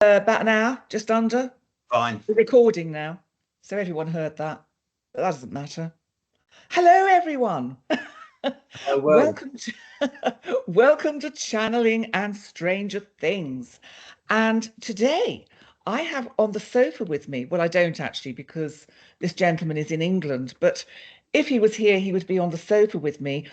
About an hour, just under. Fine. We're recording now, so everyone heard that. But that doesn't matter. Hello, everyone. Oh, well. Welcome to Channeling and Stranger Things. And today I have on the sofa with me, well, I don't actually, because this gentleman is in England, but if he was here, he would be on the sofa with me.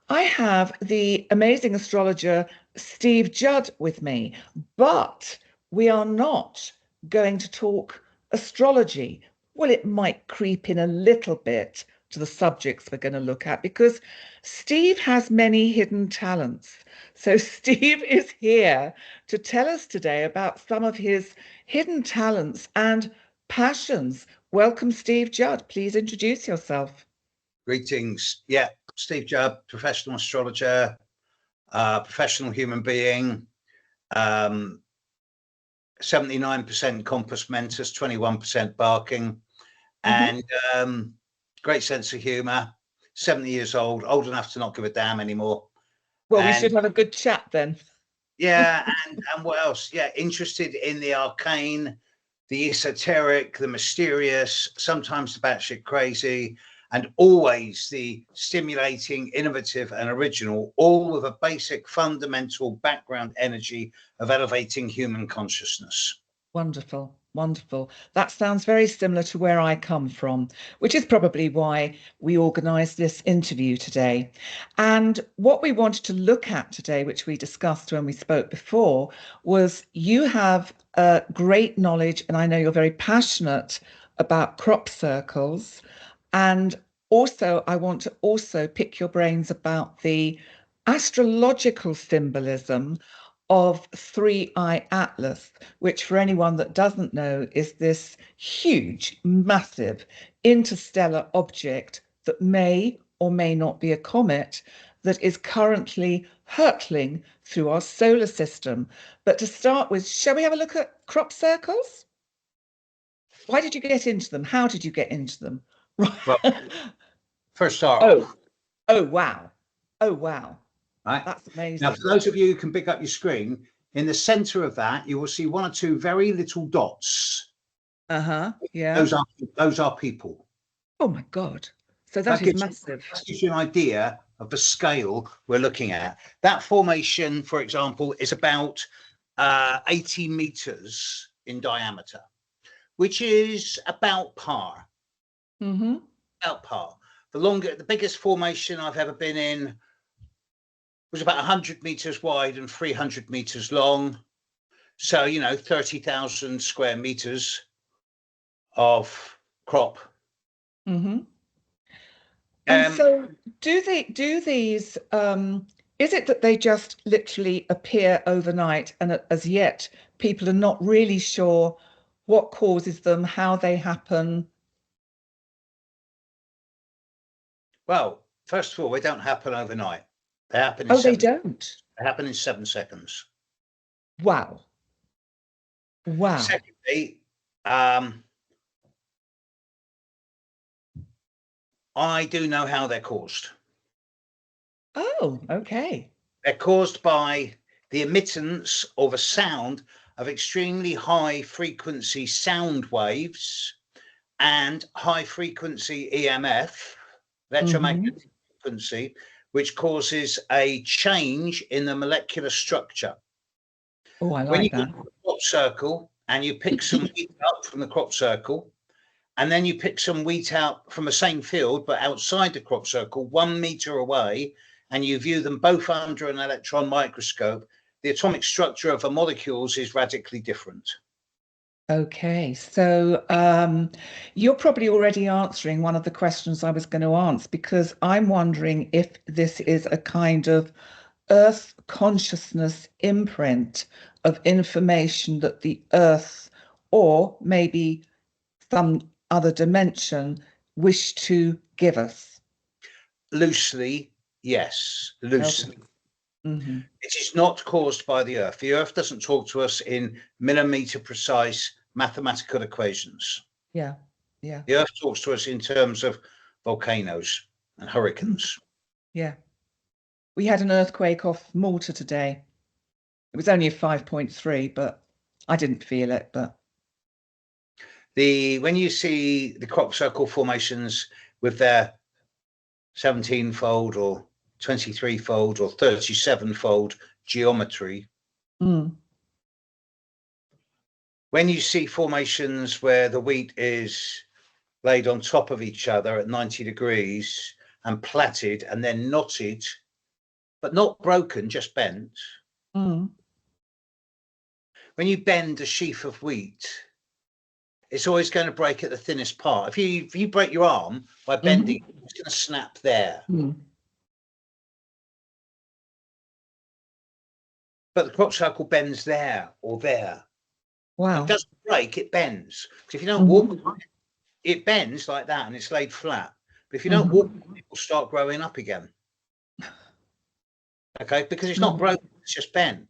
I have the amazing astrologer Steve Judd with me, but we are not going to talk astrology. Well, it might creep in a little bit to the subjects we're going to look at because Steve has many hidden talents. So Steve is here to tell us today about some of his hidden talents and passions. Welcome, Steve Judd. Please introduce yourself. Greetings. Yeah, Steve Judd, professional astrologer, professional human being, 79% compass mentis, 21% barking, and great sense of humour. 70 years old enough to not give a damn anymore. Well, we should have a good chat then. Yeah, and what else? Yeah, interested in the arcane, the esoteric, the mysterious, sometimes the batshit crazy, and always the stimulating, innovative, and original, all with a basic fundamental background energy of elevating human consciousness. Wonderful, wonderful. That sounds very similar to where I come from, which is probably why we organised this interview today. And what we wanted to look at today, which we discussed when we spoke before, was you have great knowledge, and I know you're very passionate about crop circles. And also, I want to also pick your brains about the astrological symbolism of 3iATLAS, which for anyone that doesn't know is this huge, massive interstellar object that may or may not be a comet that is currently hurtling through our solar system. But to start with, shall we have a look at crop circles? Why did you get into them? How did you get into them? Well, first start. Oh, wow. Oh, wow. Right. That's amazing. Now, for those of you who can pick up your screen, in the center of that, you will see one or two very little dots. Yeah. Those are people. Oh my God. So that is massive. That gives you an idea of the scale we're looking at. That formation, for example, is about 80 meters in diameter, which is about par. About par. The biggest formation I've ever been in was about 100 meters wide and 300 meters long. So, 30,000 square meters of crop. And so do these, is it that they just literally appear overnight and as yet people are not really sure what causes them, how they happen? Well, first of all, they don't happen overnight. They happen in they don't? They happen in 7 seconds. Wow. Wow. Secondly, I do know how they're caused. Oh, okay. They're caused by the emittance of a sound of extremely high frequency sound waves and high frequency EMF, electromagnetic frequency, which causes a change in the molecular structure. Oh, I like that. When you go to the crop circle and you pick some wheat up from the crop circle, and then you pick some wheat out from the same field, but outside the crop circle, 1 meter away, and you view them both under an electron microscope, the atomic structure of the molecules is radically different. Okay, so you're probably already answering one of the questions I was going to ask, because I'm wondering if this is a kind of Earth consciousness imprint of information that the Earth, or maybe some other dimension, wish to give us. Loosely, yes, loosely. Okay. It is not caused by the Earth. The Earth doesn't talk to us in millimeter precise mathematical equations. Yeah. The Earth talks to us in terms of volcanoes and hurricanes. Yeah. We had an earthquake off Malta today. It was only a 5.3, but I didn't feel it, but When you see the crop circle formations with their 17-fold or 23-fold or 37-fold geometry, when you see formations where the wheat is laid on top of each other at 90 degrees and plaited and then knotted, but not broken, just bent. When you bend a sheaf of wheat, it's always going to break at the thinnest part. If you break your arm by bending, it's going to snap there. But the crop circle bends there or there. Wow. It doesn't break, it bends. Because if you don't walk, it bends like that and it's laid flat. But if you don't walk, it will start growing up again. Okay, because it's not broken, it's just bent.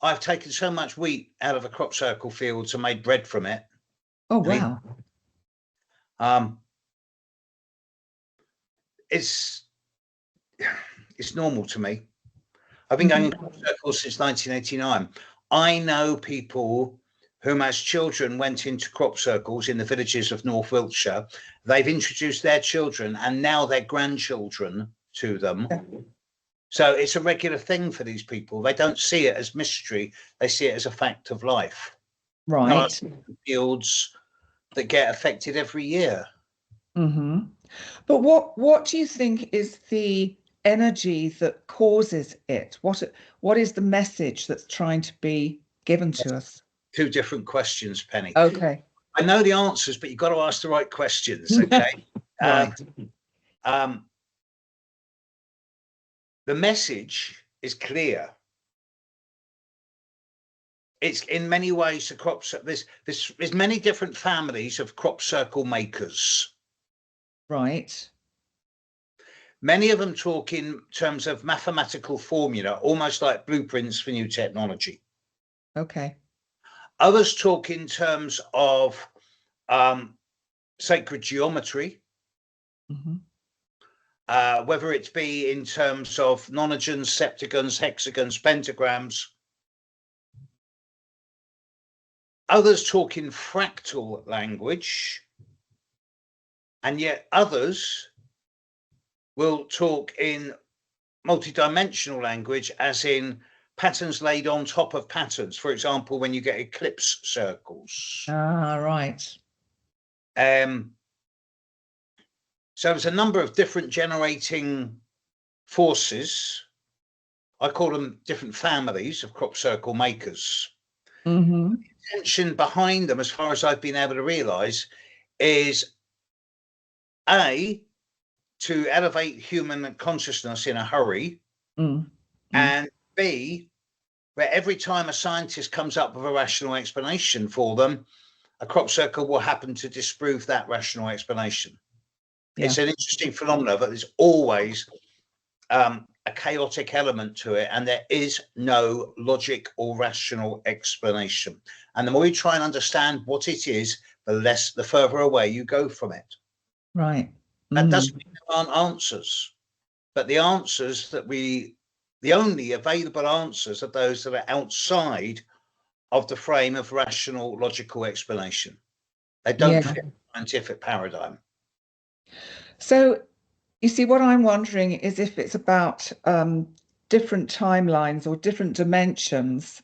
I've taken so much wheat out of a crop circle fields and made bread from it. Oh, wow. It's normal to me. I've been going in crop circles since 1989. I know people whom as children went into crop circles in the villages of North Wiltshire. They've introduced their children and now their grandchildren to them. So it's a regular thing for these people. They don't see it as mystery. They see it as a fact of life. Right. Fields that get affected every year. But what do you think is the energy that causes it? What is the message that's trying to be given to us? Two different questions, Penny. Okay. I know the answers, but you've got to ask the right questions. Okay. Right. The message is clear. It's in many ways the crop. There's many different families of crop circle makers. Right. Many of them talk in terms of mathematical formula, almost like blueprints for new technology. Okay. Others talk in terms of sacred geometry, whether it be in terms of nonagons, septagons, hexagons, pentagrams. Others talk in fractal language, and yet others will talk in multidimensional language, as in patterns laid on top of patterns. For example, when you get eclipse circles. Ah, right. So there's a number of different generating forces. I call them different families of crop circle makers. The intention behind them, as far as I've been able to realize, is A, to elevate human consciousness in a hurry, and B, where every time a scientist comes up with a rational explanation for them, a crop circle will happen to disprove that rational explanation. Yeah. It's an interesting phenomenon, but there's always a chaotic element to it, and there is no logic or rational explanation. And the more you try and understand what it is, the further away you go from it. Right. That doesn't mean there aren't answers, but the answers the only available answers are those that are outside of the frame of rational, logical explanation. They don't fit the scientific paradigm. So, you see, what I'm wondering is if it's about different timelines or different dimensions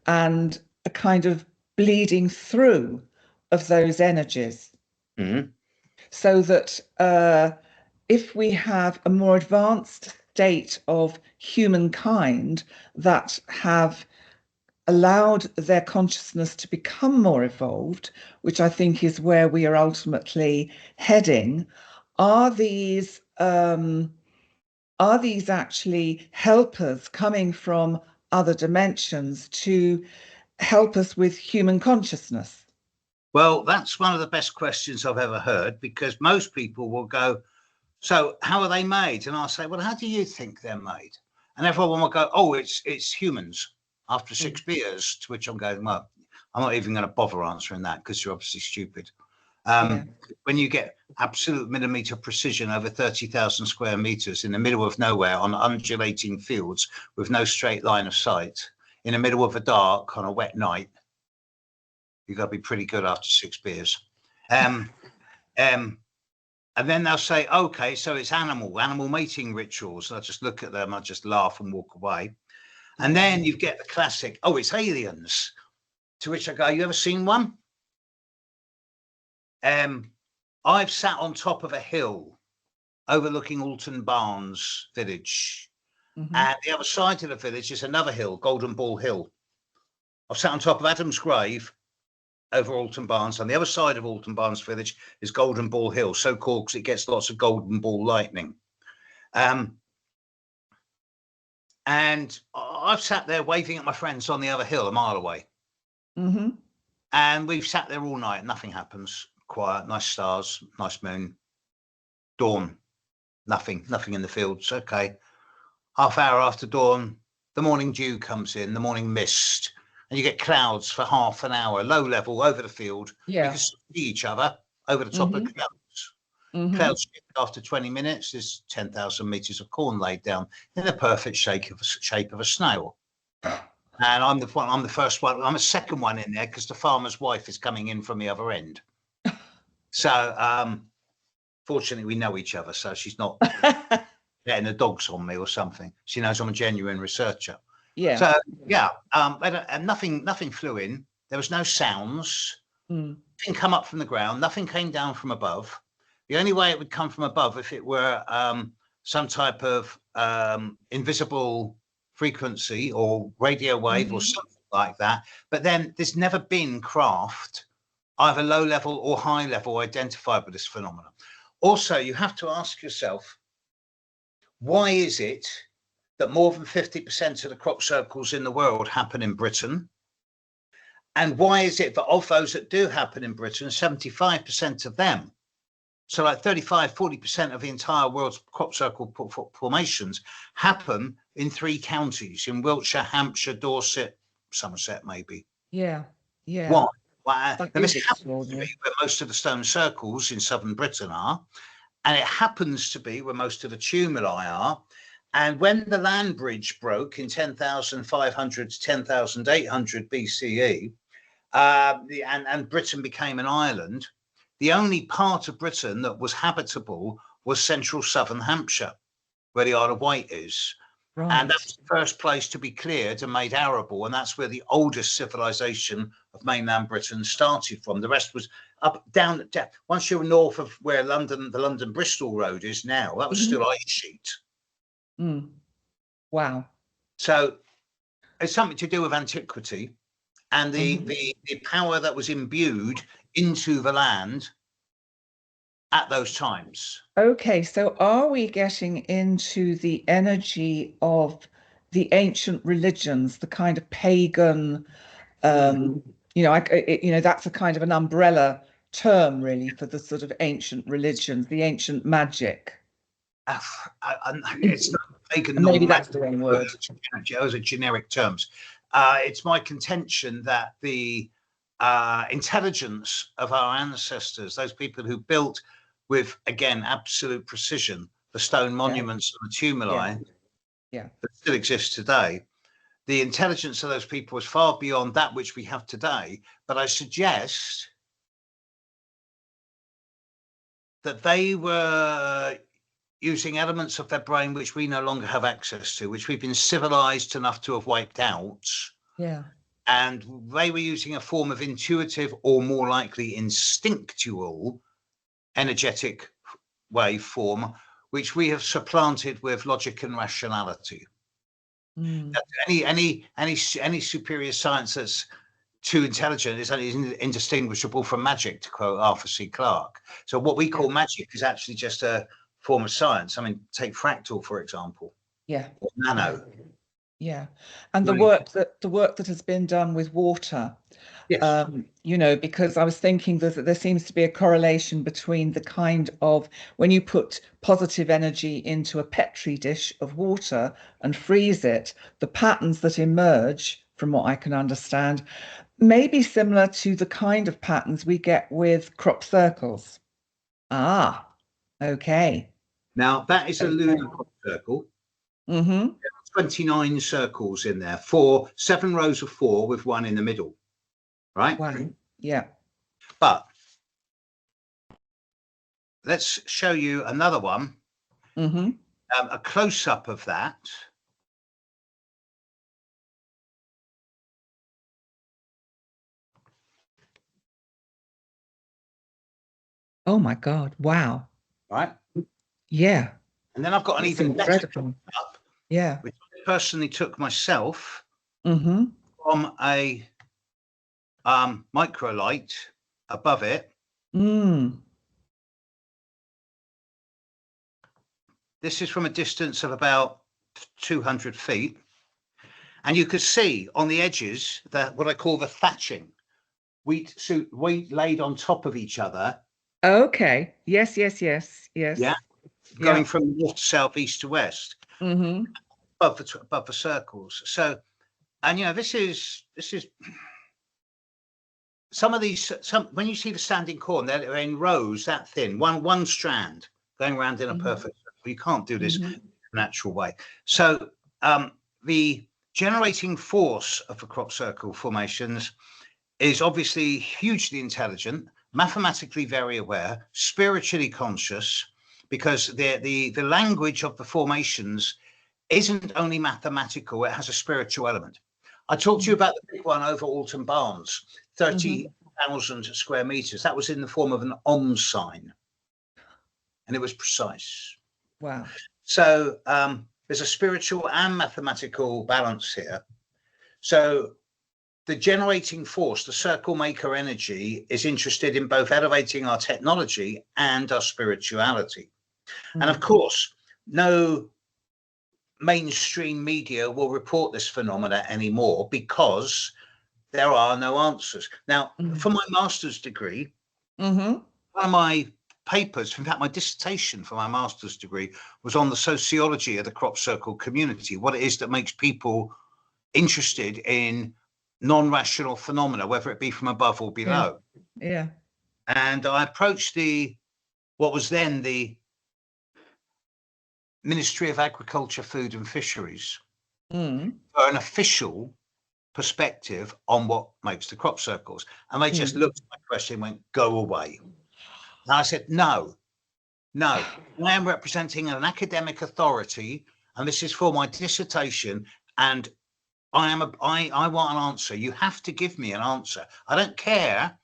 and a kind of bleeding through of those energies. So that if we have a more advanced state of humankind that have allowed their consciousness to become more evolved, which I think is where we are ultimately heading, are these actually helpers coming from other dimensions to help us with human consciousness? Well, that's one of the best questions I've ever heard, because most people will go, so how are they made? And I'll say, well, how do you think they're made? And everyone will go, oh, it's humans after 6 beers, to which I'm going, well, I'm not even going to bother answering that because you're obviously stupid. When you get absolute millimeter precision over 30,000 square meters in the middle of nowhere on undulating fields with no straight line of sight, in the middle of the dark on a wet night. You've got to be pretty good after 6 beers. And then they'll say, okay, so it's animal mating rituals. I just look at them, I just laugh and walk away. And then you get the classic, oh, it's aliens. To which I go, you ever seen one? I've sat on top of a hill overlooking Alton Barnes village. And the other side of the village is another hill, Golden Ball Hill. I've sat on top of Adam's grave over Alton Barnes. On the other side of Alton Barnes village is Golden Ball Hill, so called because it gets lots of golden ball lightning. And I've sat there waving at my friends on the other hill a mile away. And we've sat there all night. Nothing happens. Quiet, nice stars, nice moon. Dawn, nothing in the fields. Okay. Half hour after dawn, the morning dew comes in, the morning mist, and you get clouds for half an hour, low level over the field. Yeah. You can see each other over the top of the clouds. Clouds shift after 20 minutes. There's 10,000 meters of corn laid down in the perfect shape of a snail. And I'm the first one. I'm a second one in there because the farmer's wife is coming in from the other end. So, fortunately, we know each other, so she's not getting the dogs on me or something. She knows I'm a genuine researcher. Yeah. So yeah, and nothing flew in. There was no sounds. Nothing come up from the ground. Nothing came down from above. The only way it would come from above if it were some type of invisible frequency or radio wave or something like that. But then there's never been craft, either low level or high level, identified with this phenomenon. Also, you have to ask yourself, why is it that more than 50% of the crop circles in the world happen in Britain? And why is it that of those that do happen in Britain, 75% of them, so like 35-40% of the entire world's crop circle formations, happen in 3 counties, in Wiltshire, Hampshire, Dorset, Somerset, maybe? Yeah. Why? Now, this happens to be where most of the stone circles in southern Britain are, and it happens to be where most of the tumuli are. And when the land bridge broke in 10,500 to 10,800 BCE, and Britain became an island, the only part of Britain that was habitable was central southern Hampshire, where the Isle of Wight is. Right. And that's the first place to be cleared and made arable. And that's where the oldest civilization of mainland Britain started from. The rest was up, down. Once you were north of where the London-Bristol road is now, that was still ice sheet. Wow. So it's something to do with antiquity and the power that was imbued into the land at those times. Okay, so are we getting into the energy of the ancient religions, the kind of pagan, that's a kind of an umbrella term really for the sort of ancient religions, the ancient magic? It's not pagan. Maybe that's the wrong word. Those are generic terms. It's my contention that the intelligence of our ancestors, those people who built with, again, absolute precision, the stone monuments and the tumuli that still exist today, the intelligence of those people was far beyond that which we have today. But I suggest that they were using elements of their brain which we no longer have access to, which we've been civilized enough to have wiped out. Yeah. And they were using a form of intuitive, or more likely instinctual, energetic waveform, which we have supplanted with logic and rationality. Any superior science that's too intelligent is indistinguishable from magic, to quote Arthur C. Clarke. So what we call magic is actually just a form of science. I mean, take fractal, for example. Yeah. Or nano. Yeah. And the work that has been done with water. Yes. Because I was thinking that there seems to be a correlation between the kind of, when you put positive energy into a Petri dish of water and freeze it, the patterns that emerge, from what I can understand, may be similar to the kind of patterns we get with crop circles. Okay. Now, that is a lunar crop circle. 29 circles in there, 7 rows of 4 with one in the middle, right? Wow. Yeah. But let's show you another one, a close-up of that. Oh my God. Wow. Right. Yeah. And then I've got an It's even better incredible. up, Yeah. which I personally took myself Mm-hmm. from a microlight above it. Mm. This is from a distance of about 200 feet. And you could see on the edges that what I call the thatching, wheat laid on top of each other. Okay. Yes, yes, yes, yes. Yeah. Going from north to south, east to west, above the circles. So, and you know, this is some of these. When you see the standing corn, they're in rows that thin, one strand going around in a perfect circle. You can't do this in a natural way. So, the generating force of the crop circle formations is obviously hugely intelligent, mathematically very aware, spiritually conscious, because the language of the formations isn't only mathematical, it has a spiritual element. I talked to you about the big one over Alton Barnes, 30,000 square meters. That was in the form of an Om sign, and it was precise. Wow. So there's a spiritual and mathematical balance here. So the generating force, the circle maker energy, is interested in both elevating our technology and our spirituality. And of course, no mainstream media will report this phenomena anymore because there are no answers. Now, for my master's degree, one of my papers, in fact, my dissertation for my master's degree was on the sociology of the crop circle community, what it is that makes people interested in non-rational phenomena, whether it be from above or below. Yeah. And I approached what was then the Ministry of Agriculture, Food and Fisheries for an official perspective on what makes the crop circles. And they just looked at my question and went, go away. And I said, no, I am representing an academic authority, and this is for my dissertation, and I want an answer. You have to give me an answer. I don't care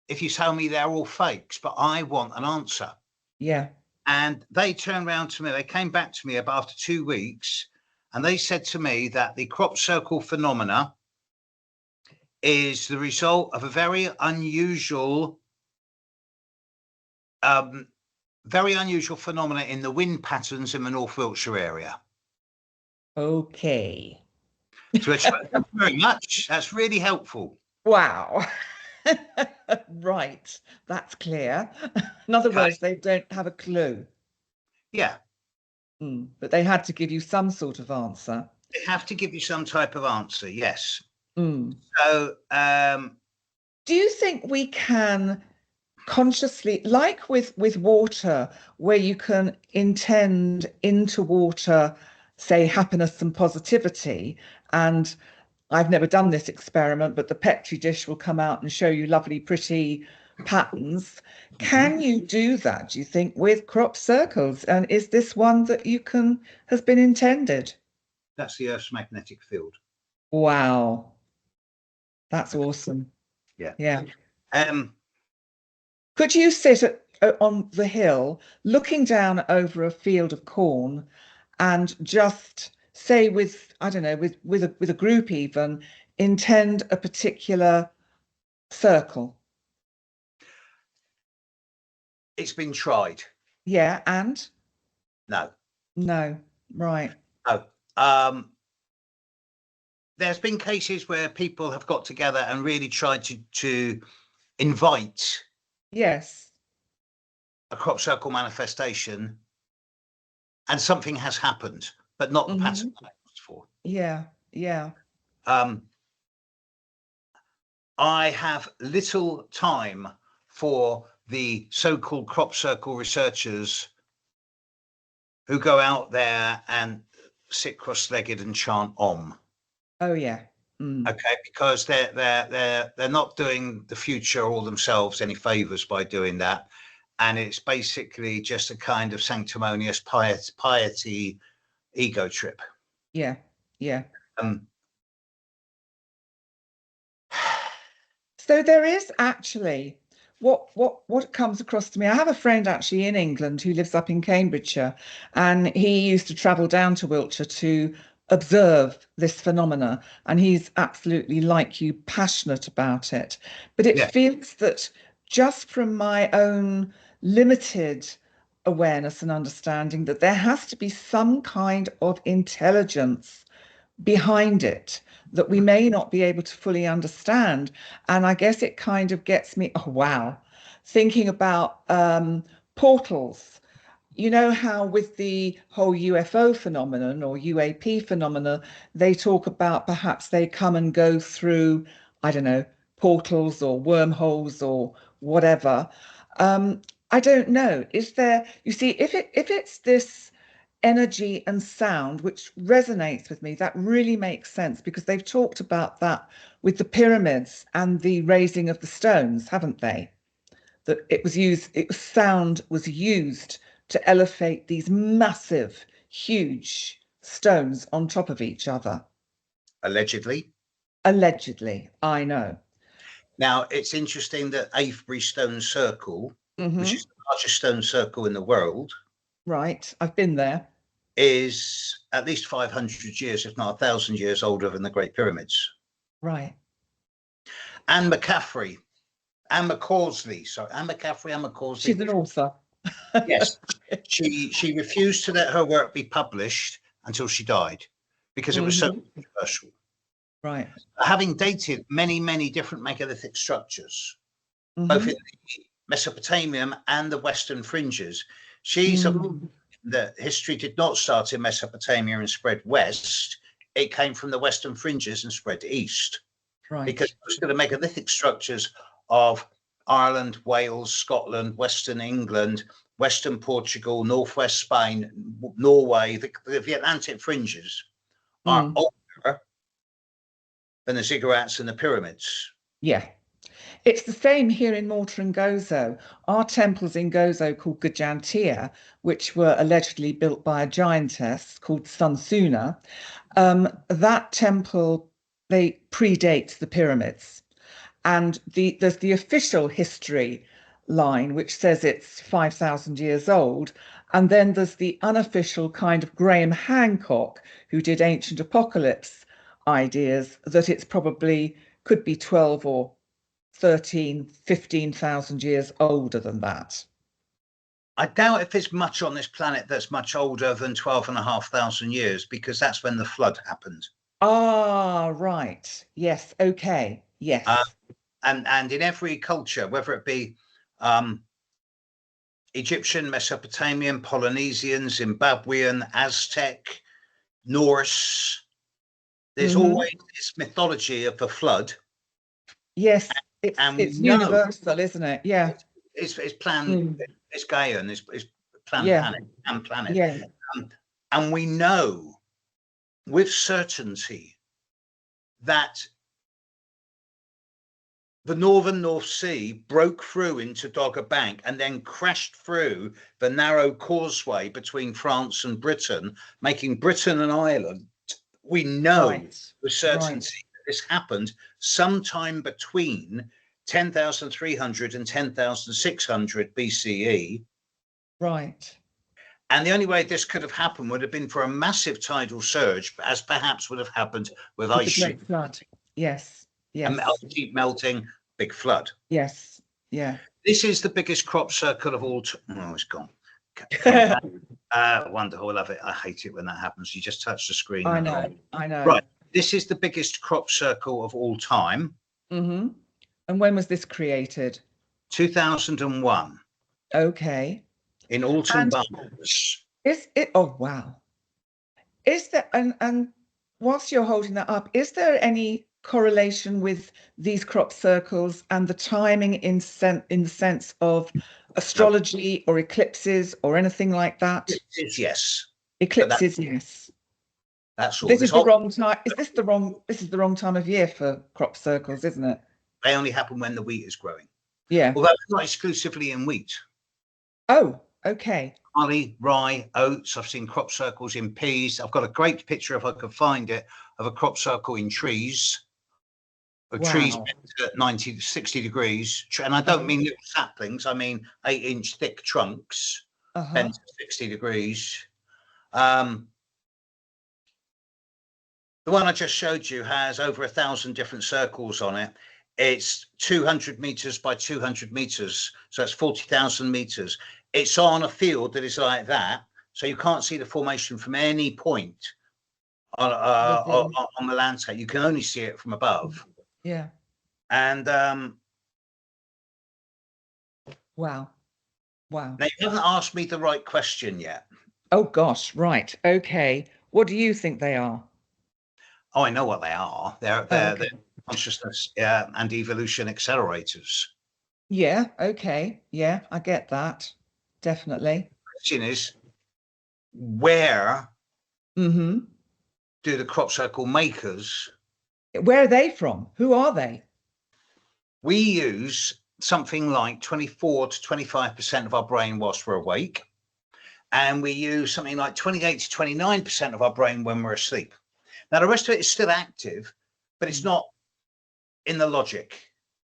if you tell me they're all fakes, but I want an answer. Yeah. And they turned around to me, they came back to me after 2 weeks, and they said to me that the crop circle phenomena is the result of a very unusual phenomena in the wind patterns in the North Wiltshire area. Okay. So thank you very much. That's really helpful. Wow. Right. That's clear. In other words, they don't have a clue. Yeah. But they had to give you some sort of answer. They have to give you some type of answer, yes. So, do you think we can consciously, like with water, where you can intend into water, say, happiness and positivity, and I've never done this experiment, but the Petri dish will come out and show you lovely, pretty patterns. Can you do that, do you think, with crop circles? And is this one that has been intended? That's the Earth's magnetic field. Wow. That's awesome. Yeah. Yeah. Could you sit on the hill looking down over a field of corn and just say with, I don't know, with a group even, intend a particular circle? It's been tried. Yeah, and? No. No, right. No. There's been cases where people have got together and really tried to invite yes, a crop circle manifestation, and something has happened, but not the pattern that I asked for. Yeah, yeah. I have little time for the so-called crop circle researchers who go out there and sit cross-legged and chant Om. Oh yeah. Okay, because they're not doing the future or themselves any favors by doing that, and it's basically just a kind of sanctimonious piety ego trip. Yeah. Yeah. So there is actually what comes across to me. I have a friend actually in England who lives up in Cambridgeshire, and he used to travel down to Wiltshire to observe this phenomena, and he's absolutely like you, passionate about it. But it Yeah, feels that just from my own limited awareness and understanding that there has to be some kind of intelligence behind it that we may not be able to fully understand. And I guess it kind of gets me, oh, wow, thinking about portals. You know how with the whole UFO phenomenon or UAP phenomena, they talk about perhaps they come and go through, I don't know, portals or wormholes or whatever. Um, I don't know. Is there, you see, if it's this energy and sound which resonates with me, that really makes sense because they've talked about that with the pyramids and the raising of the stones, haven't they? That it was used, sound was used to elevate these massive, huge stones on top of each other. allegedly. Allegedly, I know. Now, it's interesting that Avebury Stone Circle, which Hmm. is the largest stone circle in the world, Right, I've been there. is at least 500 years, if not 1,000 years older than the Great Pyramids. Right. Anne McCaffrey, Anne McCausley, sorry, Anne McCaffrey, Anne She's McCausley. an author. Yes, she refused to let her work be published until she died because it was so Hmm. controversial. Right. Having dated many different megalithic structures, both in Hmm. the Mesopotamian and the Western fringes, she's of Mm. that history did not start in Mesopotamia and spread west. It came from the Western fringes and spread east because Right. most of the megalithic structures of Ireland, Wales, Scotland, Western England, Western Portugal, Northwest Spain, Norway, the Atlantic fringes are Mm. older than the ziggurats and the pyramids. Yeah. It's the same here in Malta and Gozo. Our temples in Gozo called Gajantia, which were allegedly built by a giantess called Sunsuna, that temple, they predate the pyramids. And there's the official history line, which says it's 5,000 years old. And then there's the unofficial kind of Graham Hancock, who did ancient apocalypse ideas, that it's probably could be 12 or 13, 15,000 years older than that. I doubt if there's much on this planet that's much older than 12,500 years because that's when the flood happened. Ah, right. Yes. Okay. Uh, Yes. and in every culture, whether it be um, Egyptian, Mesopotamian, Polynesian, Zimbabwean, Aztec, Norse, there's Hmm. always this mythology of the flood, Yes. and we It's know universal, isn't it? Yeah. it's planned, Mm. it's Gaian, it's planned Yeah. planet and planet, Yeah. um, and we know with certainty that the northern North Sea broke through into Dogger Bank and then crashed through the narrow causeway between France and Britain, making Britain an island. We know Right. with Right. certainty that this happened sometime between 10,300 and 10,600 BCE. Right. And the only way this could have happened would have been for a massive tidal surge, as perhaps would have happened with With ice the sheet Great Flood. Yes. and Yes. sheet melting, big flood. Yes. Yeah. This is the biggest crop circle of all time. Oh, it's gone. Wonderful. I love it. I hate it when that happens. You just touch the screen. I And know. I know. right. This is the biggest crop circle of all time. Hmm. And when was this created? 2001 Okay. in Alton, And Barnes. is it, oh wow. Is there, and whilst you're holding that up, is there any correlation with these crop circles and the timing in the sense of No, astrology or eclipses or anything like that? it is yes. But that Eclipses, yes. That's all. This This is the whole wrong time. This is the wrong time of year for crop circles, isn't it? they only happen when the wheat is growing. Yeah. Although it's not exclusively in wheat. Oh, okay. Barley, rye, oats. I've seen crop circles in peas. I've got a great picture, if I could find it, of a crop circle in trees. Of trees Wow. at 90 to 60 degrees. And I don't mean little saplings, I mean 8-inch thick trunks, Uh-huh. 10 to 60 degrees. The one I just showed you has over 1,000 different circles on it. It's 200 meters by 200 meters. So it's 40,000 meters. It's on a field that is like that. So you can't see the formation from any point on the landscape. You can only see it from above. Yeah. And Wow. Wow. now you haven't asked me the right question yet. Oh gosh, right. Okay. What do you think they are? Oh, I know what they are. They're Okay. consciousness and evolution accelerators. Yeah, okay. Yeah, I get that. Definitely. The question is, where Mm-hmm. do the crop circle makers? Where are they from? Who are they? We use something like 24 to 25% of our brain whilst we're awake, and we use something like 28 to 29% of our brain when we're asleep. Now, the rest of it is still active, but it's not in the logic.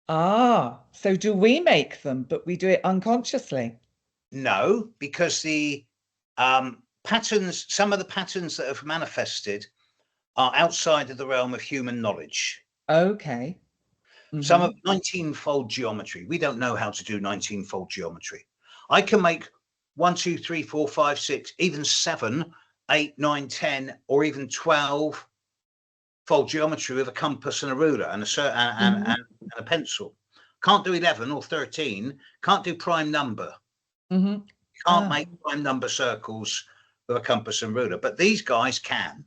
Ah, so do we make them, but we do it unconsciously? No, because the patterns, some of the patterns that have manifested are outside of the realm of human knowledge. Okay. Some Mm-hmm. of 19-fold geometry. We don't know how to do 19-fold geometry. I can make 1, 2, 3, 4, 5, 6, even 7, 8, 9, 10, or even 12-fold geometry with a compass and a ruler and and a pencil. Can't do 11 or 13. Can't do prime number. Mm-hmm. Can't make prime number circles with a compass and ruler, but these guys can.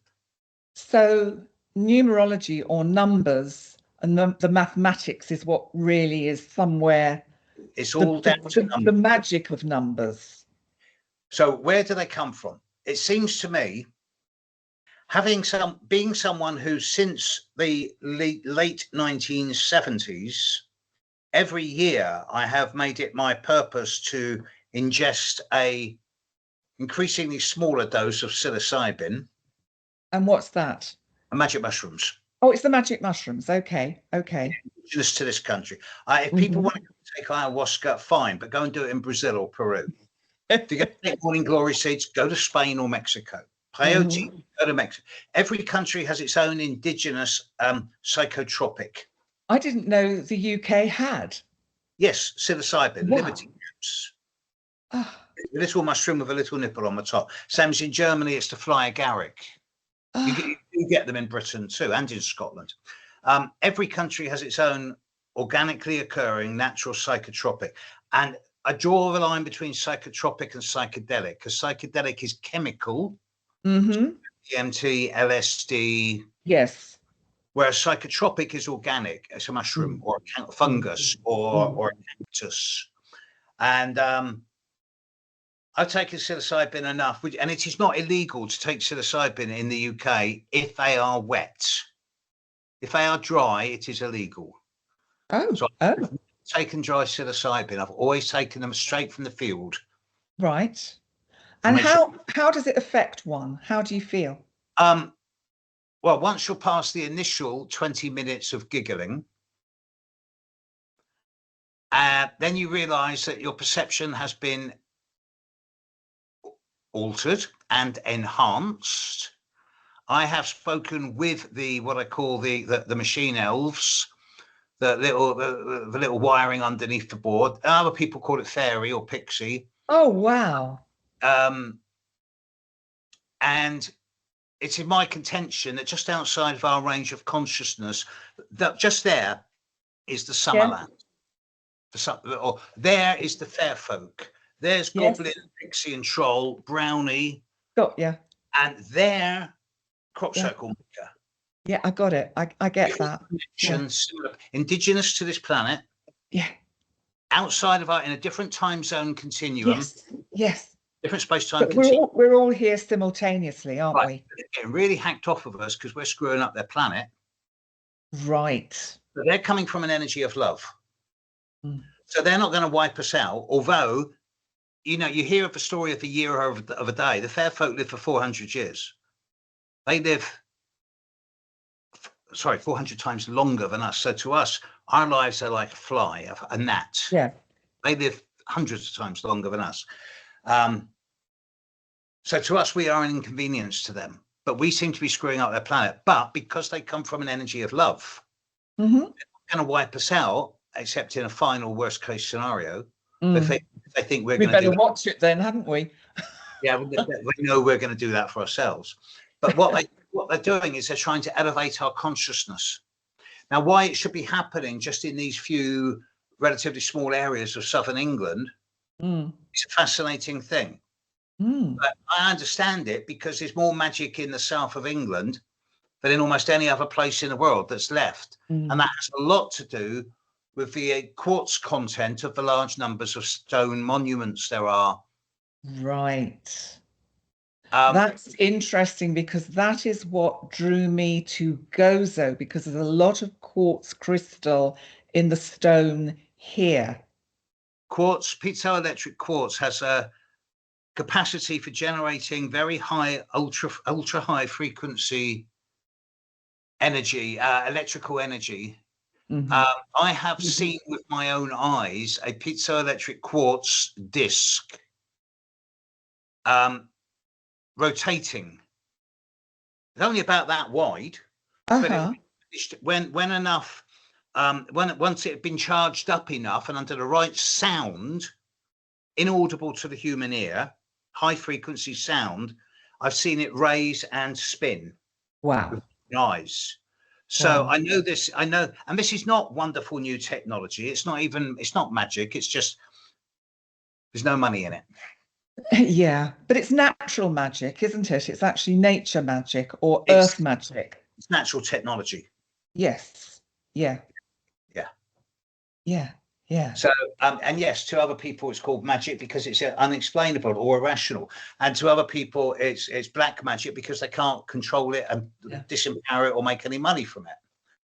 So numerology or numbers and the mathematics is what really is somewhere It's all down to the numbers. magic of numbers. So where do they come from? It seems to me, being someone who since the late 1970s, every year I have made it my purpose to ingest a increasingly smaller dose of psilocybin And what's that? and magic mushrooms. Oh, it's the magic mushrooms. Okay. Okay. Indigenous to this country. If people want to take ayahuasca, fine, but go and do it in Brazil or Peru. If you're going to take morning glory seeds, go to Spain or Mexico. Peyote, go to Mexico. Every country has its own indigenous psychotropic. I didn't know the UK had. Yes, psilocybin, Wow. liberty caps. Ah, A little mushroom with a little nipple on the top. Same as in Germany, it's the fly agaric. You get them in Britain too, and in Scotland. Every country has its own organically occurring natural psychotropic. And I draw the line between psychotropic and psychedelic, because psychedelic is chemical, DMT, LSD. Yes. Whereas psychotropic is organic. It's a mushroom or a fungus or a cactus. And I've taken psilocybin enough, and it is not illegal to take psilocybin in the UK if they are wet. If they are dry, it is illegal. So I've taken dry psilocybin. I've always taken them straight from the field. Right. And how does it affect one? How do you feel? Well, once you're past the initial 20 minutes of giggling, then you realize that your perception has been altered and enhanced. I have spoken with what I call the machine elves, the little wiring underneath the board. Other people call it fairy or pixie. Oh, wow. And it's in my contention that just outside of our range of consciousness, that just there is the Summerland. Or there is the fair folk. There's goblin, pixie and troll, brownie. Got you. And there, crop circle maker. Yeah, I got it. I get that. Indigenous to this planet. Yeah. Outside of in a different time zone continuum. Yes. Different space-time But continuum. we're all here simultaneously, aren't Right. we? They're getting really hacked off of us because we're screwing up their planet. Right. But they're coming from an energy of love. Mm. So they're not going to wipe us out. Although, you know, you hear of the story of the year of a day. The fair folk live for 400 years. They live, 400 times longer than us. So to us, our lives are like a fly, a gnat. Yeah. They live hundreds of times longer than us. So to us, we are an inconvenience to them. But we seem to be screwing up their planet. But because they come from an energy of love, they're not going to wipe us out, except in a final worst case scenario. If they think we're We going to better watch it then, hadn't we? Yeah, we know we're going to do that for ourselves. But what they're doing is they're trying to elevate our consciousness. Now, why it should be happening just in these few relatively small areas of southern England is a fascinating thing. But I understand it because there's more magic in the south of England than in almost any other place in the world that's left. And that has a lot to do with the quartz content of the large numbers of stone monuments there are. Right. That's interesting because that is what drew me to Gozo, because there's a lot of quartz crystal in the stone here. Quartz, piezoelectric quartz, has a capacity for generating very high, ultra high frequency energy, electrical energy. I have seen with my own eyes a piezoelectric quartz disc rotating. It's only about that wide, but when enough, once it had been charged up enough and under the right sound, inaudible to the human ear, high frequency sound, I've seen it raise and spin. Wow. With my eyes. So I know this, and this is not wonderful new technology. It's not magic. It's just, there's no money in it. Yeah, but it's natural magic, isn't it? It's actually nature magic or earth magic. It's natural technology. Yes. Yeah. Yeah. Yeah. Yeah. So, and yes, to other people, it's called magic because it's unexplainable or irrational. And to other people, it's black magic because they can't control it and disempower it or make any money from it.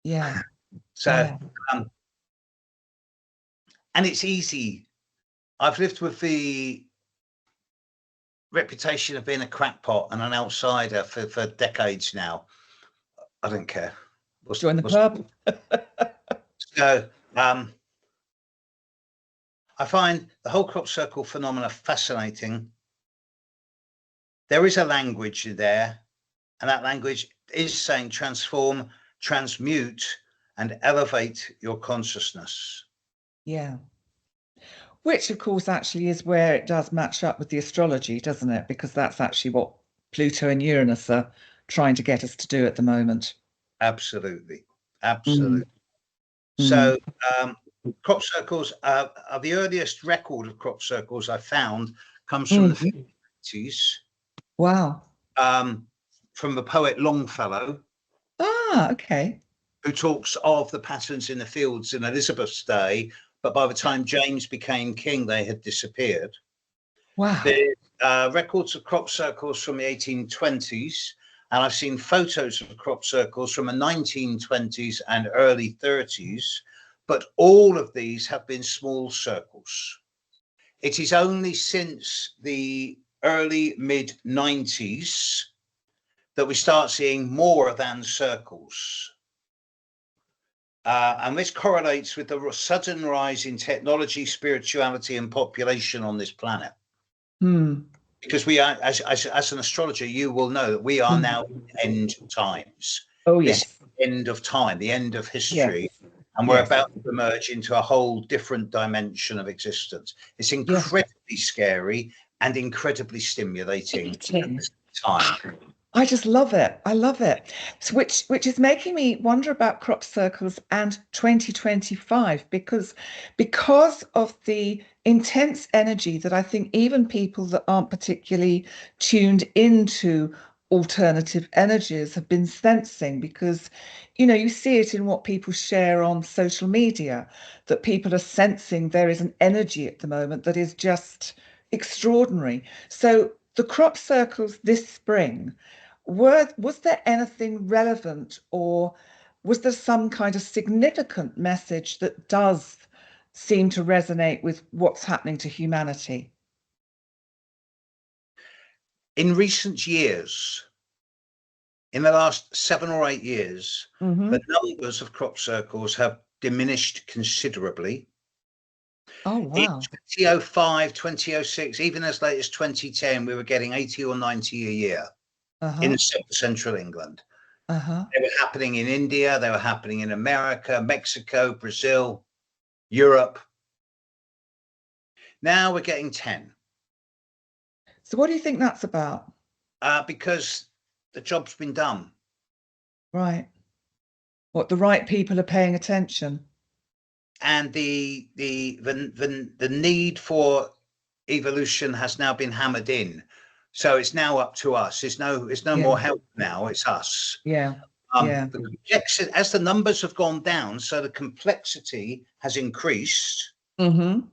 Yeah. So, and it's easy. I've lived with the reputation of being a crackpot and an outsider for decades now. I don't care. Join the club. So, I find the whole crop circle phenomena fascinating. There is a language there, and that language is saying transform, transmute, and elevate your consciousness. Yeah. Which, of course, actually is where it does match up with the astrology, doesn't it? Because that's actually what Pluto and Uranus are trying to get us to do at the moment. Absolutely. Absolutely. So, crop circles are the earliest record of crop circles I found comes from the 50s. Wow. From the poet Longfellow. Ah, okay. Who talks of the patterns in the fields in Elizabeth's day, but by the time James became king, they had disappeared. Wow. There's records of crop circles from the 1820s, and I've seen photos of crop circles from the 1920s and early 30s, but all of these have been small circles. It is only since the early mid-90s that we start seeing more than circles. And this correlates with the sudden rise in technology, spirituality, and population on this planet. Because we are, as an astrologer, you will know that we are now in end times. Oh, yes. This end of time, the end of history. Yes. And we're about to emerge into a whole different dimension of existence. It's incredibly scary and incredibly stimulating at the time. I just love it. I love it. So which is making me wonder about crop circles and 2025 because of the intense energy that I think even people that aren't particularly tuned into alternative energies have been sensing, because you see it in what people share on social media, that people are sensing there is an energy at the moment that is just extraordinary. So the crop circles this spring, was there anything relevant, or was there some kind of significant message that does seem to resonate with what's happening to humanity? In recent years, in the last 7 or 8 years, Hmm. the numbers of crop circles have diminished considerably. Oh, In wow. 2005, 2006, even as late as 2010, we were getting 80 or 90 a year Uh-huh. in central England. Uh-huh. They were happening in India, they were happening in America, Mexico, Brazil, Europe. Now we're getting 10 So what do you think that's about? because the job's been done. Right. What, the right people are paying attention? And the need for evolution has now been hammered in. So it's now up to us. It's no Yeah. more help now, it's us. Yeah. Yeah. The complexity, as the numbers have gone down, so the complexity has increased. Mm-hmm.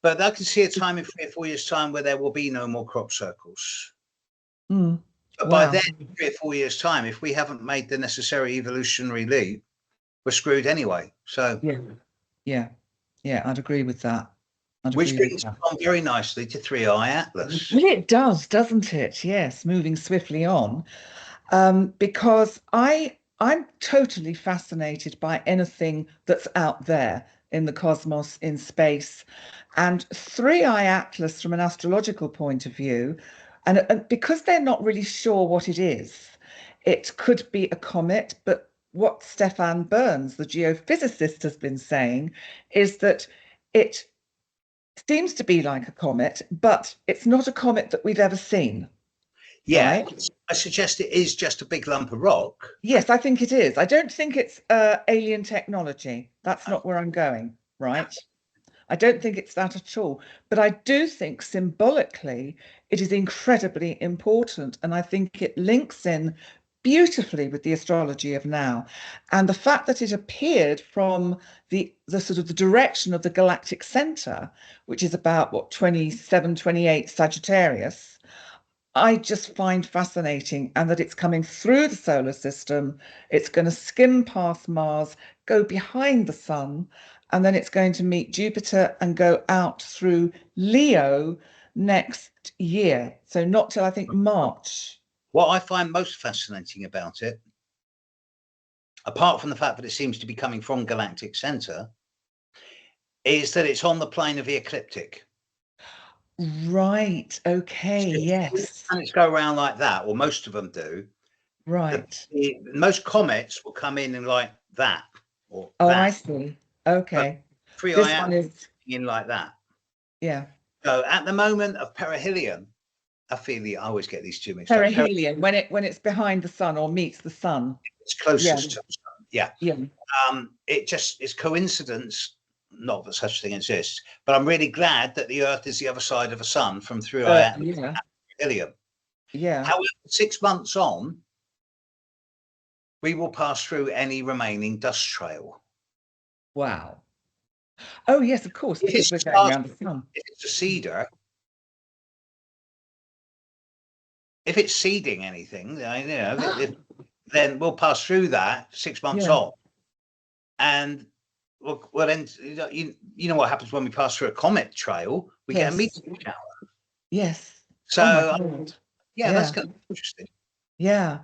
But I can see a time in 3 or 4 years' time where there will be no more crop circles. Mm. But by Wow. then, 3 or 4 years' time, if we haven't made the necessary evolutionary leap, we're screwed anyway. So, Yeah. Yeah. Yeah, I'd agree with that. I'd which agree with brings us that. on very nicely to 3iATLAS. Well, it does, doesn't it? Yes, moving swiftly on. Because I'm totally fascinated by anything that's out there in the cosmos, in space, and 3iATLAS from an astrological point of view, and because they're not really sure what it is, it could be a comet, but what Stefan Burns, the geophysicist, has been saying is that it seems to be like a comet, but it's not a comet that we've ever seen, Yeah, right? I suggest it is just a big lump of rock. Yes, I think it is. I don't think it's alien technology. That's not where I'm going, right? I don't think it's that at all. But I do think symbolically it is incredibly important. And I think it links in beautifully with the astrology of now. And the fact that it appeared from the sort of the direction of the galactic center, which is about what, 27, 28 Sagittarius, I just find fascinating, and that it's coming through the solar system. It's going to skim past Mars, go behind the sun, and then it's going to meet Jupiter and go out through Leo next year. So not till I think March. What I find most fascinating about it, apart from the fact that it seems to be coming from galactic center, is that it's on the plane of the ecliptic. Right. Okay. So Yes. planets go around like that, or most of them do. Right. Most comets will come in like that or Oh, I that, see. but Okay. three This I one is, in like that. yeah. So at the moment of perihelion, I always get these two mixed up. Perihelion, when it's behind the sun or meets the sun. It's Yeah. closest to the sun. Yeah. Yeah. It just is coincidence, not that such a thing exists, but I'm really glad that the Earth is the other side of the sun from 3i Yeah. perihelion. Yeah. However, 6 months on, we will pass through any remaining dust trail. Wow. Oh, yes, of course, If because it's we're going stars, around the sun. if it's a cedar, if it's seeding anything, then we'll pass through that 6 months Yeah. on, and well then you know what happens when we pass through a comet trail? We get a Yes. meteor shower. Yes. Oh my So God. yeah, that's Yeah. going to be interesting. Yeah.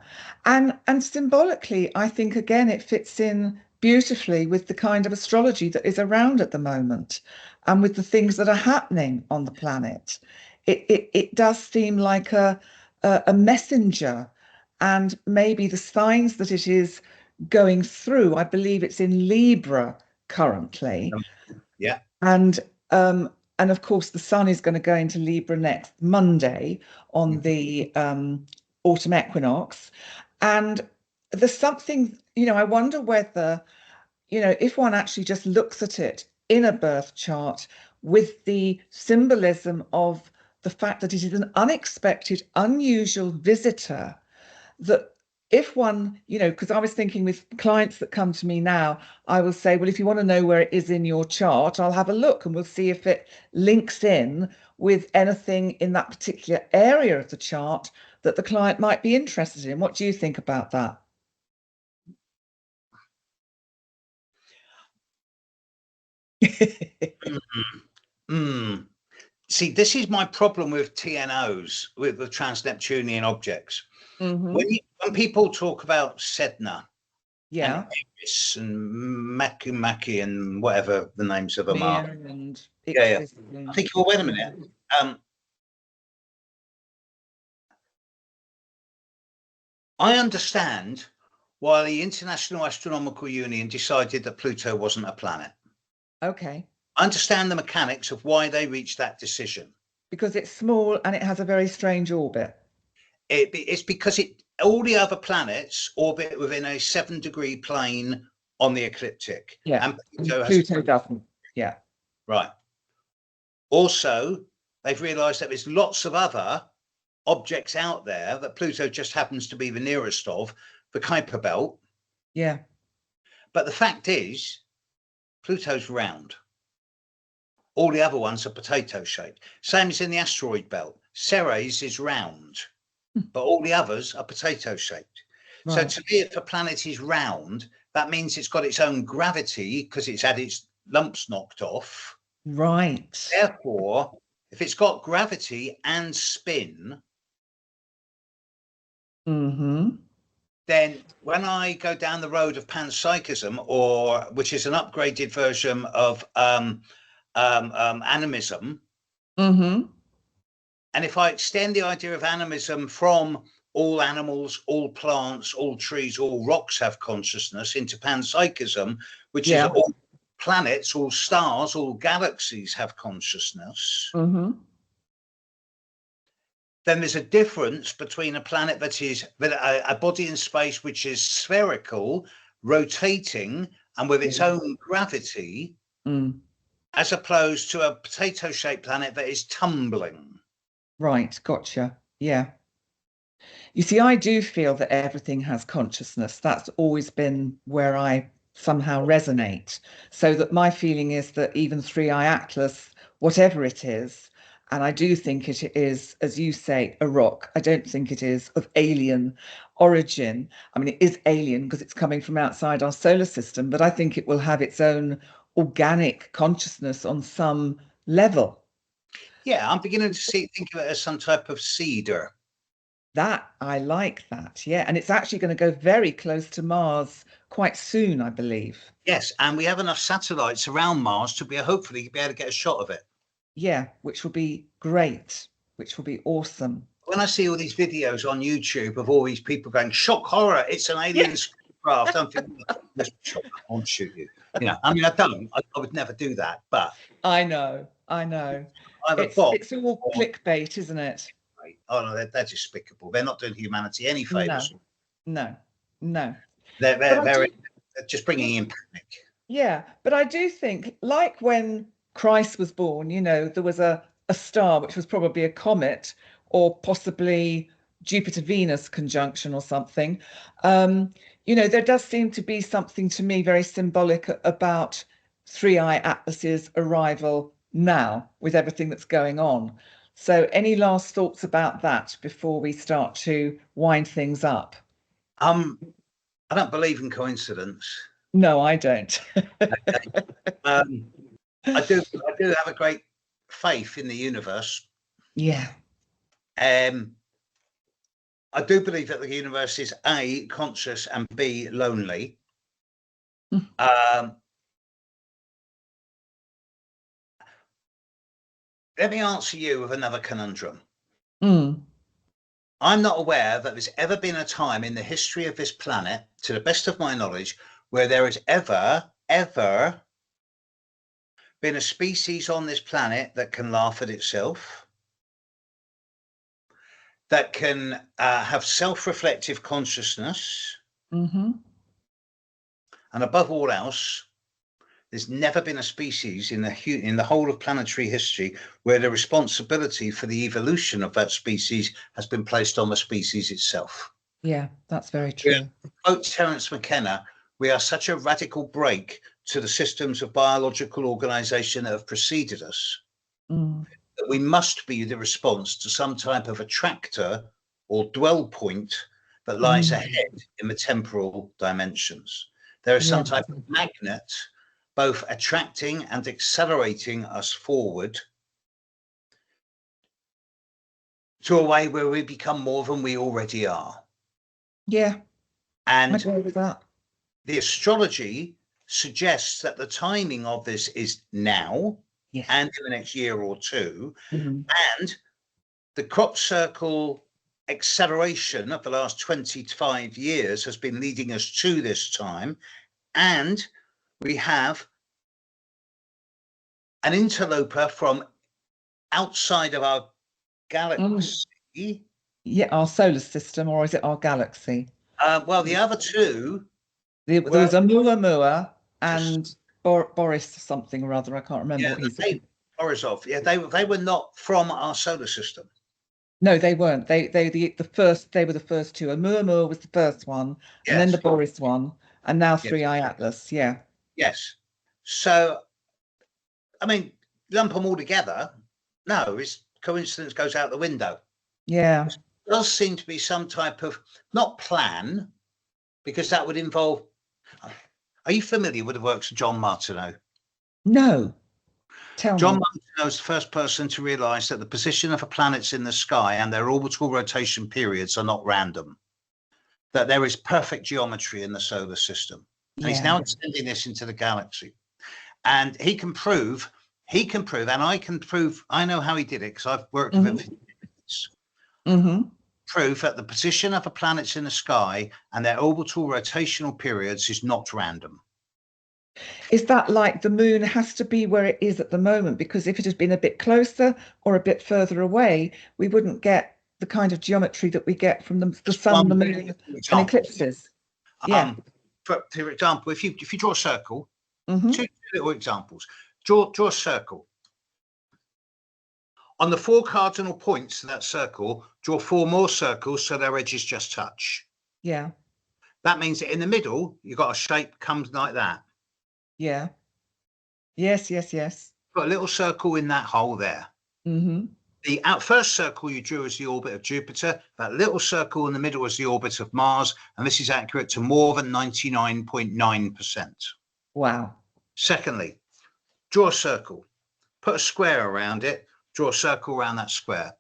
And symbolically, I think again it fits in beautifully with the kind of astrology that is around at the moment and with the things that are happening on the planet. It does seem like a messenger, and maybe the signs that it is going through. I believe it's in Libra currently. Yeah. And and of course the sun is going to go into Libra next Monday on the autumn equinox. And there's something, I wonder whether, if one actually just looks at it in a birth chart with the symbolism of the fact that it is an unexpected, unusual visitor, that if one, because I was thinking with clients that come to me now, I will say, well, if you want to know where it is in your chart, I'll have a look and we'll see if it links in with anything in that particular area of the chart that the client might be interested in. What do you think about that? Mm. See, this is my problem with TNOs, with the trans-Neptunian objects. Hmm. When people talk about Sedna and Yeah. Eris and Makimaki and whatever the names of them are, Mir and yeah. Ixis I and think, well, wait a minute. I understand why the International Astronomical Union decided that Pluto wasn't a planet. okay. I understand the mechanics of why they reached that decision. Because it's small and it has a very strange orbit. It's because all the other planets orbit within a 7-degree plane on the ecliptic. Yeah. And Pluto has Pluto doesn't. Yeah. right. Also, they've realized that there's lots of other objects out there that Pluto just happens to be the nearest of, the Kuiper Belt. Yeah. But the fact is, Pluto's round. All the other ones are potato shaped. Same as in the asteroid belt. Ceres is round, but all the others are potato shaped. Right. So to me, if a planet is round, that means it's got its own gravity because it's had its lumps knocked off. Right. Therefore, if it's got gravity and spin, then when I go down the road of panpsychism, or which is an upgraded version of animism, and if I extend the idea of animism from all animals, all plants, all trees, all rocks have consciousness into panpsychism, which is all planets, all stars, all galaxies have consciousness, then there's a difference between a planet that is a body in space which is spherical, rotating, and with its own gravity, as opposed to a potato-shaped planet that is tumbling. Right, gotcha. Yeah. You see, I do feel that everything has consciousness. That's always been where I somehow resonate. So that my feeling is that even 3iATLAS, whatever it is, and I do think it is, as you say, a rock. I don't think it is of alien origin. I mean, it is alien because it's coming from outside our solar system, but I think it will have its own organic consciousness on some level. Yeah, I'm beginning to think of it as some type of cedar. That I like that. Yeah. And it's actually going to go very close to Mars quite soon, I believe. Yes, and we have enough satellites around Mars to hopefully be able to get a shot of it. Yeah, which will be great, which will be awesome. When I see all these videos on YouTube of all these people going, shock horror, it's an alien craft, I'm thinking, I won't shoot you. I mean, I would never do that, but I know. It's all clickbait, isn't it? Oh no, they're despicable. They're not doing humanity any favors. No. They're just bringing in panic. Yeah, but I do think, like when Christ was born, there was a star which was probably a comet or possibly Jupiter-Venus conjunction or something. There does seem to be something to me very symbolic about 3iATLAS's arrival now with everything that's going on. So any last thoughts about that before we start to wind things up? I don't believe in coincidence. No, I don't. I do have a great faith in the universe. Yeah. I do believe that the universe is A, conscious, and B, lonely. Let me answer you with another conundrum. I'm not aware that there's ever been a time in the history of this planet, to the best of my knowledge, where there has ever been a species on this planet that can laugh at itself, that can have self-reflective consciousness, and above all else, there's never been a species in the whole of planetary history where the responsibility for the evolution of that species has been placed on the species itself. Yeah, that's very true. Quote Terence McKenna, we are such a radical break to the systems of biological organization that have preceded us that we must be the response to some type of attractor or dwell point that lies ahead in the temporal dimensions. There is some type of magnet both attracting and accelerating us forward to a way where we become more than we already are. Yeah, And I agree with that. the astrology suggests that the timing of this is now and in the next year or two. And the crop circle acceleration of the last 25 years has been leading us to this time. And we have an interloper from outside of our galaxy. Yeah, our solar system, or is it our galaxy? Well, the other two. There was Oumuamua and Boris something or other. I can't remember what he's. Borisov. Yeah, they were not from our solar system. No, they weren't. They the first. They were the first two. Oumuamua was the first one, and then the Boris one, and now 3iATLAS. Yeah. Yes. So, I mean, lump them all together. No, it's coincidence goes out the window. Yeah. There does seem to be some type of not plan, because that would involve. Are you familiar with the works of John Martineau? No. Tell John me. Martineau is the first person to realize that the position of the planets in the sky and their orbital rotation periods are not random, that there is perfect geometry in the solar system. And he's now extending this into the galaxy. And he can prove, and I can prove, I know how he did it because I've worked with him for years. Prove that the position of the planets in the sky and their orbital rotational periods is not random. Is that like the moon has to be where it is at the moment? Because if it had been a bit closer or a bit further away, we wouldn't get the kind of geometry that we get from the sun, the moon, and eclipses. Yeah. For example, if you draw a circle, two little examples. Draw a circle. On the 4 cardinal points of that circle, draw 4 more circles so their edges just touch. Yeah. That means that in the middle, you've got a shape comes like that. Yeah. Yes. Put a little circle in that hole there. The first circle you drew is the orbit of Jupiter. That little circle in the middle is the orbit of Mars. And this is accurate to more than 99.9%. Wow. Secondly, draw a circle. Put a square around it. Draw a circle around that square.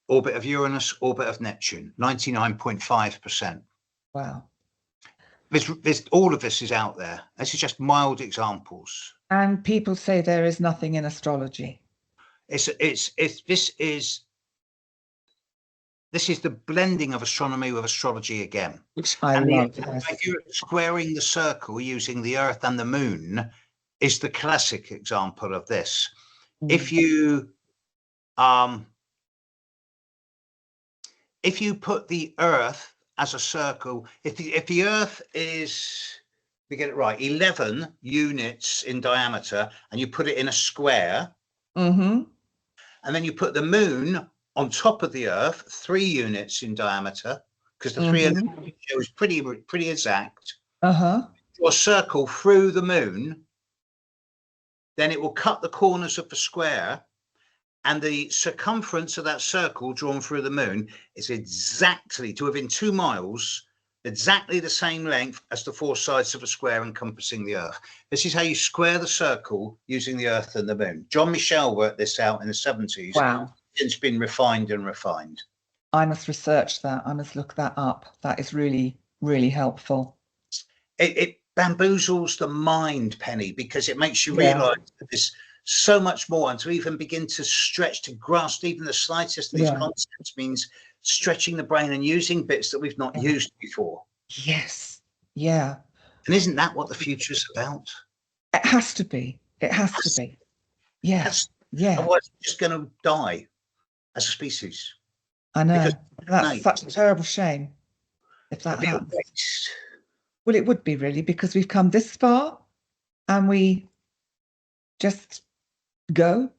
Orbit of Uranus, orbit of Neptune, 99.5%. Wow. All of this is out there. This is just mild examples. And people say there is nothing in astrology. This is the blending of astronomy with astrology again. Which I love. If you're squaring the circle using the Earth and the Moon is the classic example of this. If you put the Earth as a circle, if the Earth is, we get it right, 11 units in diameter, and you put it in a square, and then you put the Moon on top of the Earth, 3 units in diameter, because the 3 is pretty exact. Draw a circle through the Moon, then it will cut the corners of the square, and the circumference of that circle drawn through the Moon is exactly, to within 2 miles, exactly the same length as the 4 sides of a square encompassing the Earth. This is how you square the circle using the Earth and the Moon. John Michel worked this out in the 70s. Wow. It's been refined and refined. I must research that. I must look that up. That is really, really helpful. It bamboozles the mind, Penny, because it makes you realize that there's so much more, and to even begin to stretch, to grasp even the slightest of these concepts means stretching the brain and using bits that we've not used before. Yes. Yeah. And isn't that what the future is about? It has to be. It has to be. Yes. Yeah. Otherwise, we're just going to die as a species. I know. That's such a terrible shame if that happens. Well, it would be really, because we've come this far and we just go.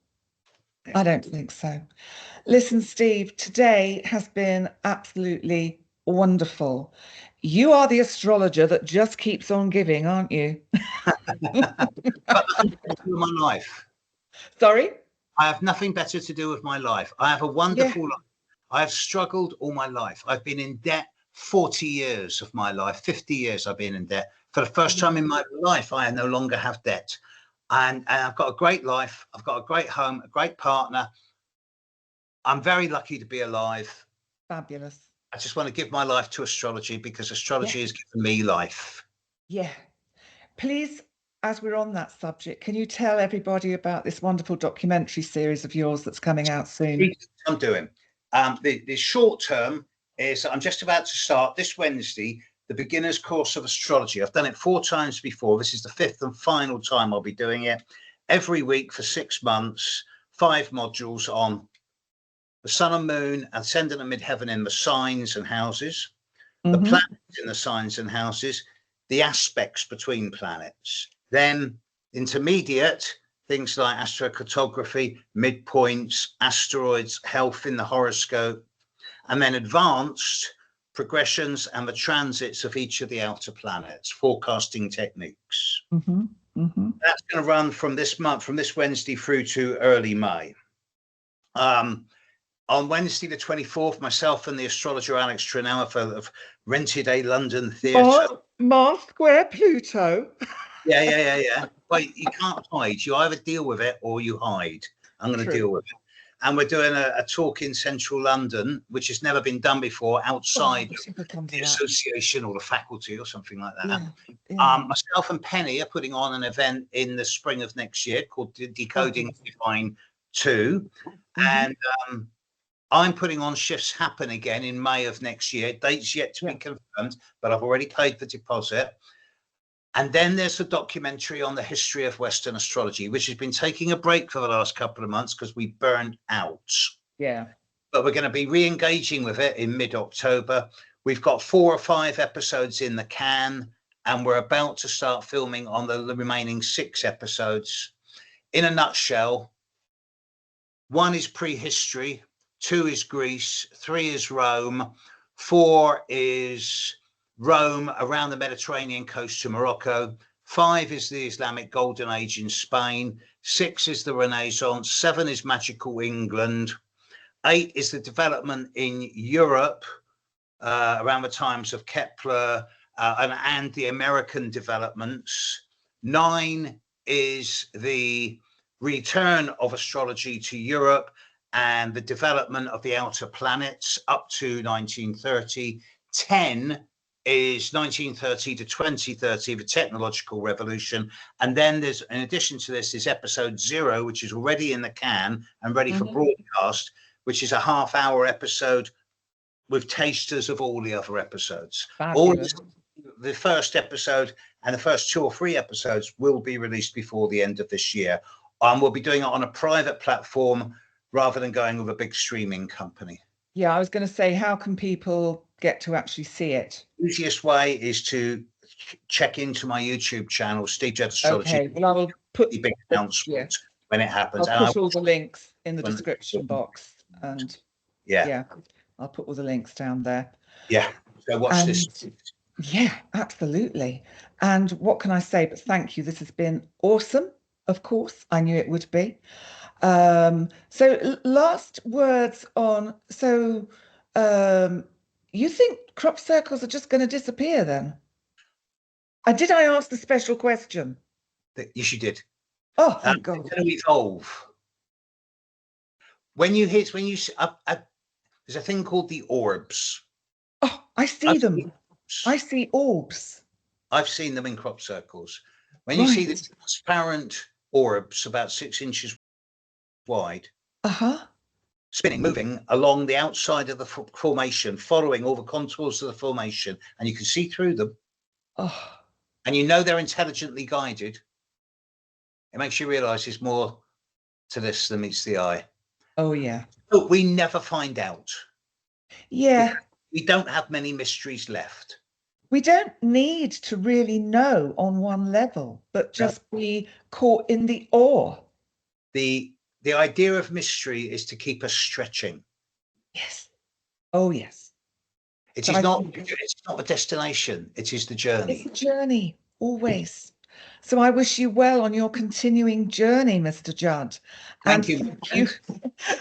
I don't think so. Listen, Steve, today has been absolutely Wonderful. You are the astrologer that just keeps on giving, aren't you? But nothing better to do with my life. Sorry? I have nothing better to do with my life. I have a Yeah. wonderful life. I have struggled all my life. I've been in debt 40 years of my life. 50 years I've been in debt. For the first time in my life, I no longer have debt. And I've got a great life. I've got a great home, a great partner. I'm very lucky to be alive. Fabulous. I just want to give my life to astrology because astrology Yeah. has given me life. Yeah. Please, as we're on that subject, can you tell everybody about this wonderful documentary series of yours that's coming out soon? I'm doing. The short term is I'm just about to start this Wednesday, the beginner's course of astrology. I've done it 4 times before. This is the 5th and final time I'll be doing it. Every week for 6 months, 5 modules on the sun and moon, ascendant and midheaven in the signs and houses, the planets in the signs and houses, the aspects between planets. Then intermediate, things like astrocartography, midpoints, asteroids, health in the horoscope, and then advanced progressions and the transits of each of the outer planets, forecasting techniques. That's going to run from this month, from this Wednesday through to early May. On Wednesday, the 24th, myself and the astrologer Alex Trenauer have rented a London theatre. Mars square Pluto. Yeah. But you can't hide. You either deal with it or you hide. I'm going to deal with it. And we're doing a talk in central London, which has never been done before outside the association or the faculty or something like that. Myself and Penny are putting on an event in the spring of next year called Decoding Divine 2. And I'm putting on Shifts Happen again in May of next year. Dates yet to be confirmed, but I've already paid the deposit. And then there's a documentary on the history of Western astrology, which has been taking a break for the last couple of months because we burned out. Yeah. But we're going to be re-engaging with it in mid-October. We've got 4 or 5 episodes in the can, and we're about to start filming on the remaining 6 episodes. In a nutshell, 1 is prehistory, 2 is Greece, 3 is Rome, 4 is Rome around the Mediterranean coast to Morocco, 5 is the Islamic Golden Age in Spain, 6 is the Renaissance, 7 is magical England, 8 is the development in Europe around the times of Kepler and the American developments, 9 is the return of astrology to Europe and the development of the outer planets up to 1930. 10 is 1930 to 2030, the technological revolution. And then there's, in addition to this, is episode 0, which is already in the can and ready for broadcast, which is a half-hour episode with tasters of all the other episodes. All the first episode and the first 2 or 3 episodes will be released before the end of this year. We'll be doing it on a private platform rather than going with a big streaming company. Yeah, I was going to say, how can people get to actually see it? The easiest way is to check into my YouTube channel, Steve Judd Astrology. Okay, well, I will put the big announcement when it happens. I'll put all the links in the description box, and I'll put all the links down there. Yeah, so watch this. Yeah, absolutely. And what can I say but thank you? This has been awesome. Of course, I knew it would be. So last words on, you think crop circles are just going to disappear then? And did I ask the special question? Yes, you did. Oh, thank God. It's going to evolve. There's a thing called the orbs. Oh, I see them. I see orbs. I've seen them in crop circles. When you see the transparent orbs about 6 inches wide, spinning, moving along the outside of the formation, following all the contours of the formation, and you can see through them. And you know they're intelligently guided. It makes you realize there's more to this than meets the eye. Oh, yeah. But we never find out. Yeah. We don't have many mysteries left. We don't need to really know on one level, but just be caught in the awe. The idea of mystery is to keep us stretching. Yes. Oh, yes. It So is not. It's not the destination. It is the it's journey. a journey, always. So I wish you well on your continuing journey, Mr. Judd. And Thank you. thank you,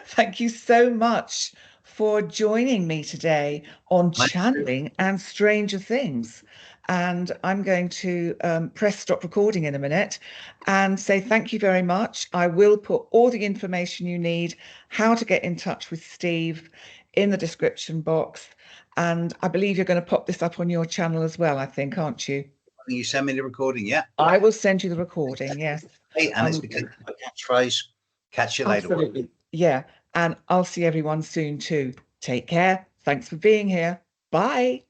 thank you so much for joining me today on channeling and stranger things. And I'm going to press stop recording in a minute and say thank you very much. I will put all the information you need, how to get in touch with Steve, in the description box. And I believe you're going to pop this up on your channel as well, I think, aren't you? You send me the recording, yeah. I will send you the recording, yes. Hey, and it's because my catchphrase. Catch you later. Absolutely. Yeah. And I'll see everyone soon too. Take care. Thanks for being here. Bye.